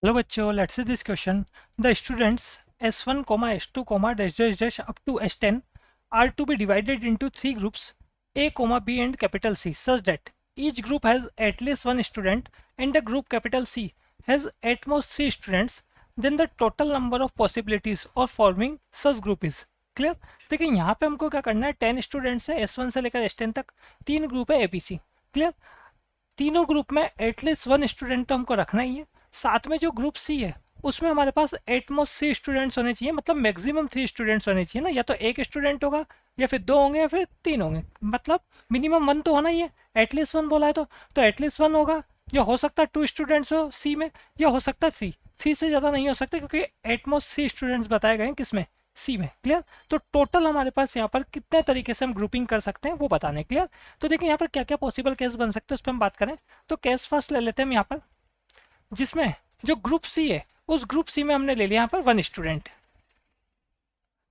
Hello बच्चों, let's see this question. The students S1, S2, dash dash dash up to S10 are to be divided into three groups A, B and capital C such that each group has at least one student and the group capital C has at most three students. Then the total number of possibilities of forming such group is clear. देखिए यहाँ पे हमको क्या करना है, 10 students है S1 से लेकर S10 तक, तीन ग्रुप है APC. क्लियर. तीनों ग्रुप में एटलीस्ट वन स्टूडेंट तो हमको रखना ही है. साथ में जो ग्रुप सी है उसमें हमारे पास एटमोस्ट 3 स्टूडेंट्स होने चाहिए, मतलब मैक्सिमम 3 स्टूडेंट्स होने चाहिए ना. या तो एक स्टूडेंट होगा या फिर दो होंगे या फिर तीन होंगे, मतलब मिनिमम वन तो होना ही है. एटलीस्ट वन बोला है तो एटलीस्ट वन होगा. या हो सकता है 2 स्टूडेंट्स हो सी में, या हो सकता है 3. 3 से ज़्यादा नहीं हो सकता क्योंकि एटमोस्ट 3 स्टूडेंट्स बताए गए हैं किसमें, सी में. क्लियर. तो टोटल हमारे पास यहाँ पर कितने तरीके से हम ग्रुपिंग कर सकते हैं वो बताने. क्लियर. तो देखिए यहाँ पर क्या क्या पॉसिबल केस बन सकते हैं उस पर हम बात करें. तो केस फर्स्ट ले लेते हैं हम यहाँ पर, जिसमें जो ग्रुप सी है उस ग्रुप सी में हमने ले लिया यहाँ पर वन स्टूडेंट.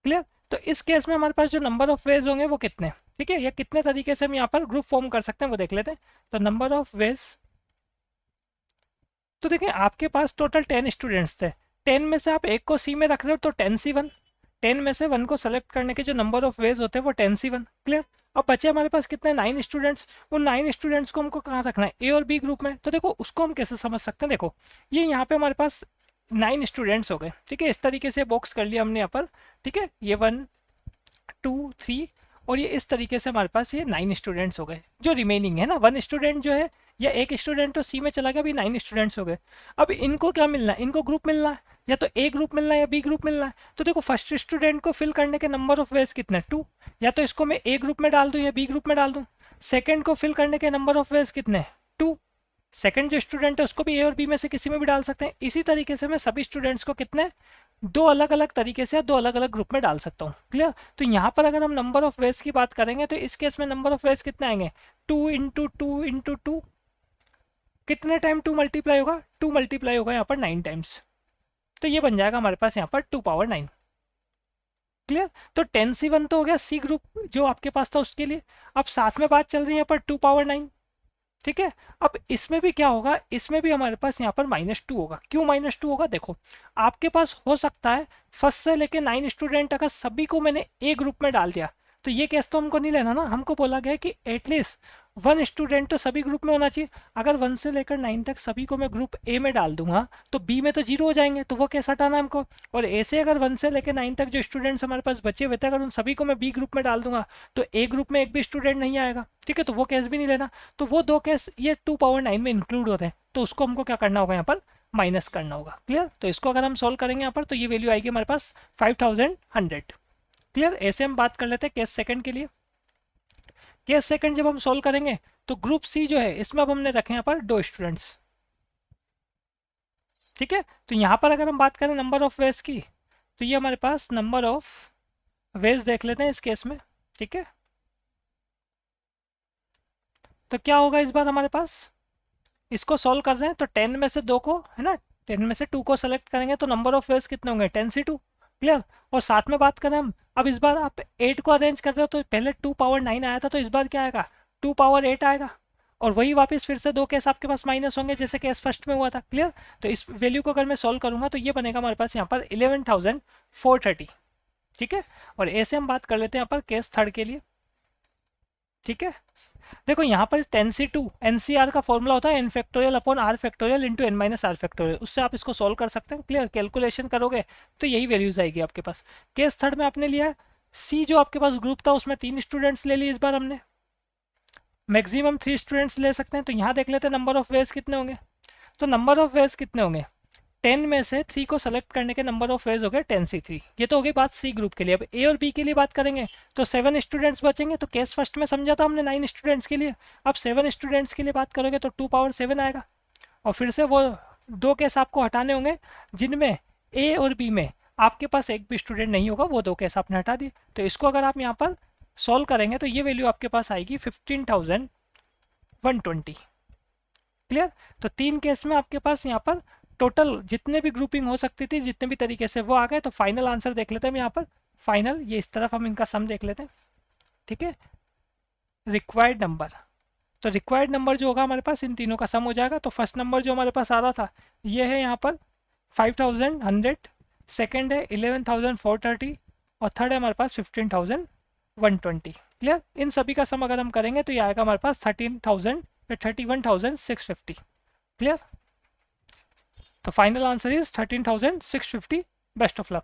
क्लियर. तो इस केस में हमारे पास जो नंबर ऑफ वेज होंगे वो कितने, ठीक है, या कितने तरीके से हम यहाँ पर ग्रुप फॉर्म कर सकते हैं वो देख लेते हैं. तो नंबर ऑफ वेज, तो देखिए आपके पास टोटल 10 स्टूडेंट्स थे. 10 में से आप एक को सी में रख रहे हो तो 10C1. 10 में से वन को सेलेक्ट करने के जो नंबर ऑफ वेज होते हैं वो 10C1. क्लियर. अब बचे हमारे पास कितने, 9 स्टूडेंट्स. उन 9 स्टूडेंट्स को हमको कहाँ रखना है, ए और बी ग्रुप में. तो देखो उसको हम कैसे समझ सकते हैं. देखो ये यहाँ पे हमारे पास 9 स्टूडेंट्स हो गए, ठीक है. इस तरीके से बॉक्स कर लिया हमने यहाँ पर, ठीक है. ये 1 2 3 और ये इस तरीके से हमारे पास ये 9 स्टूडेंट्स हो गए. जो रिमेनिंग है ना, वन स्टूडेंट जो है या एक स्टूडेंट तो सी में चला गया, अभी 9 स्टूडेंट्स हो गए. अब इनको क्या मिलना है, इनको ग्रुप मिलना है. या तो ए ग्रुप मिलना है या बी ग्रुप मिलना है. तो देखो फर्स्ट स्टूडेंट को फिल करने के नंबर ऑफ वेज कितने, 2. या तो इसको मैं ए ग्रुप में डाल दूं या बी ग्रुप में डाल दूं. सेकंड को फिल करने के नंबर ऑफ वेज कितने, 2. सेकंड जो स्टूडेंट है उसको भी ए और बी में से किसी में भी डाल सकते हैं. इसी तरीके से मैं सभी स्टूडेंट्स को कितने, दो अलग अलग तरीके से दो अलग अलग ग्रुप में डाल सकता हूँ. क्लियर. तो यहाँ पर अगर हम नंबर ऑफ वेज की बात करेंगे तो इस केस में नंबर ऑफ वेज कितने आएंगे, 2 × 2 × 2. कितने टाइम 2 मल्टीप्लाई होगा, 2 मल्टीप्लाई होगा यहाँ पर 9 टाइम्स. तो ये बन जाएगा हमारे पास यहाँ पर 2 पावर 9. क्लियर. तो 10C1 तो हो गया सी ग्रुप जो आपके पास था उसके लिए. अब साथ में बात चल रही है यहाँ पर 2 पावर 9, ठीक है. अब इसमें भी क्या होगा, इसमें भी हमारे पास यहाँ पर -2 होगा. क्यों -2 होगा, देखो आपके पास हो सकता है फर्स्ट से लेके 9 स्टूडेंट अगर सभी को मैंने ए ग्रुप में डाल दिया तो ये केस तो हमको नहीं लेना ना. हमको बोला गया कि एटलीस्ट वन स्टूडेंट तो सभी ग्रुप में होना चाहिए. अगर 1 से लेकर 9 तक सभी को मैं ग्रुप ए में डाल दूंगा तो बी में तो जीरो हो जाएंगे, तो वो केस हटाना हमको. और ए से अगर 1 से लेकर 9 तक जो स्टूडेंट्स हमारे पास बचे हुए थे अगर उन सभी को मैं बी ग्रुप में डाल दूंगा तो ए ग्रुप में एक भी स्टूडेंट नहीं आएगा, ठीक है. तो वो केस भी नहीं लेना. तो वो दो केस ये 2 पावर 9 में इंक्लूड होते हैं, तो उसको हमको क्या करना होगा यहाँ पर, माइनस करना होगा. क्लियर. तो इसको अगर हम सोल्व करेंगे यहाँ पर तो ये वैल्यू आएगी हमारे पास 5100. क्लियर. ऐसे हम बात कर लेते हैं केस सेकंड के लिए. केस सेकंड जब हम सोल्व करेंगे तो ग्रुप सी जो है इसमें अब हमने रखे यहाँ पर दो स्टूडेंट्स, ठीक है. तो यहाँ पर अगर हम बात करें नंबर ऑफ वेज की तो ये हमारे पास नंबर ऑफ वेज देख लेते हैं इस केस में, ठीक है. तो क्या होगा इस बार हमारे पास, इसको सॉल्व कर रहे हैं तो 10 में से दो को है ना, 10 में से 2 को सेलेक्ट करेंगे तो नंबर ऑफ वेज कितने होंगे, 10C2. क्लियर. और साथ में बात करें हम, अब इस बार आप 8 को अरेंज कर रहे हो तो पहले 2 पावर 9 आया था तो इस बार क्या आएगा, 2 पावर 8 आएगा. और वही वापस फिर से दो केस आपके पास माइनस होंगे जैसे केस फर्स्ट में हुआ था. क्लियर. तो इस वैल्यू को अगर मैं सॉल्व करूंगा तो ये बनेगा हमारे पास यहाँ पर 11,430, ठीक है. और ऐसे हम बात कर लेते हैं यहाँ पर केस थर्ड के लिए, ठीक है. देखो यहाँ पर 10C2 NCR का फॉर्मूला होता है n⁴/r⁴ इंटू n-r⁴. उससे आप इसको सॉल्व कर सकते हैं. क्लियर. कैलकुलेशन करोगे तो यही वैल्यूज आएगी आपके पास. केस थर्ड में आपने लिया सी जो आपके पास ग्रुप था उसमें 3 स्टूडेंट्स ले लिए. इस बार हमने मैक्सिमम 3 स्टूडेंट्स ले सकते हैं. तो यहाँ देख लेते हैं नंबर ऑफ वेज कितने होंगे. तो नंबर ऑफ वेज कितने होंगे, 10 में से 3 को सेलेक्ट करने के नंबर ऑफ वेज हो गए 10C3. ये तो हो गई बात सी ग्रुप के लिए. अब ए और बी के लिए बात करेंगे तो 7 स्टूडेंट्स बचेंगे. तो केस फर्स्ट में समझा था हमने 9 स्टूडेंट्स के लिए. अब 7 स्टूडेंट्स के लिए बात करोगे तो 2 पावर 7 आएगा. और फिर से वो दो केस आपको हटाने होंगे जिनमें ए और बी में आपके पास एक भी स्टूडेंट नहीं होगा, वो दो केस आपने हटा दिए. तो इसको अगर आप यहाँ पर सॉल्व करेंगे तो ये वैल्यू आपके पास आएगी 15,120. क्लियर. तो 3 केस में आपके पास यहाँ पर टोटल जितने भी ग्रुपिंग हो सकती थी जितने भी तरीके से वो आ गए. तो फाइनल आंसर देख लेते हैं हम यहाँ पर. फाइनल ये इस तरफ हम इनका सम देख लेते हैं, ठीक है. रिक्वायर्ड नंबर, तो रिक्वायर्ड नंबर जो होगा हमारे पास इन तीनों का सम हो जाएगा. तो फर्स्ट नंबर जो हमारे पास आ रहा था ये है यहाँ पर 5,100, सेकेंड है 11,430 और थर्ड है हमारे पास 15,120। क्लियर? इन सभी का सम अगर हम करेंगे तो ये आएगा हमारे पास 31,650। क्लियर? तो final answer is 13,650। Best of luck.